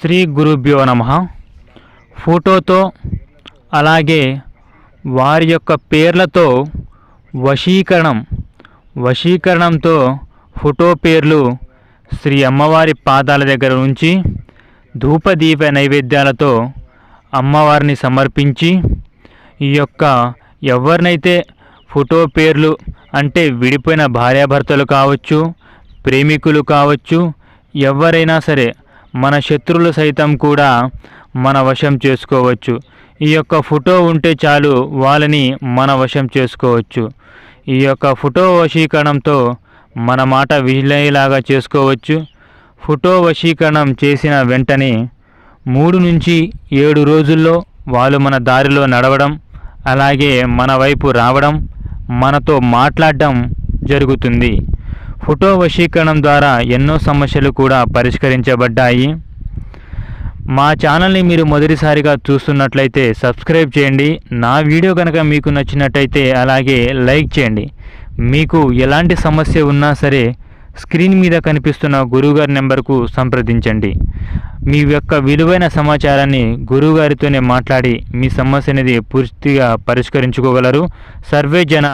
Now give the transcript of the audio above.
శ్రీ గురుభ్యో నమః. ఫోటోతో అలాగే వారి యొక్క పేర్లతో వశీకరణంతో ఫోటో పేర్లు శ్రీ అమ్మవారి పాదాల దగ్గర ఉంచి ధూపదీప నైవేద్యాలతో అమ్మవారిని సమర్పించి ఈ యొక్క ఎవరినైతే ఫోటో పేర్లు అంటే విడిపోయిన భార్యాభర్తలు కావచ్చు, ప్రేమికులు కావచ్చు, ఎవరైనా సరే మన శత్రువులు సైతం కూడా మన వశం చేసుకోవచ్చు. ఈ యొక్క ఫోటో ఉంటే చాలు వాళ్ళని మన వశం చేసుకోవచ్చు. ఈ యొక్క ఫోటో వశీకరణంతో మన మాట విలేలాగా చేసుకోవచ్చు. ఫోటో వశీకరణం చేసిన వెంటనే 3 నుంచి 7 రోజుల్లో వాళ్ళు మన దారిలో నడవడం, అలాగే మన వైపు రావడం, మనతో మాట్లాడడం జరుగుతుంది. ఫోటో వశీకరణం ద్వారా ఎన్నో సమస్యలు కూడా పరిష్కరించబడ్డాయి. మా ఛానల్ని మీరు మొదటిసారిగా చూస్తున్నట్లయితే సబ్స్క్రైబ్ చేయండి. నా వీడియో కనుక మీకు నచ్చినట్టయితే అలాగే లైక్ చేయండి. మీకు ఎలాంటి సమస్య ఉన్నా సరే స్క్రీన్ మీద కనిపిస్తున్న గురువుగారి నెంబర్కు సంప్రదించండి. మీ యొక్క విలువైన సమాచారాన్ని గురువుగారితోనే మాట్లాడి మీ సమస్య అనేది పూర్తిగా పరిష్కరించుకోగలరు. సర్వే జన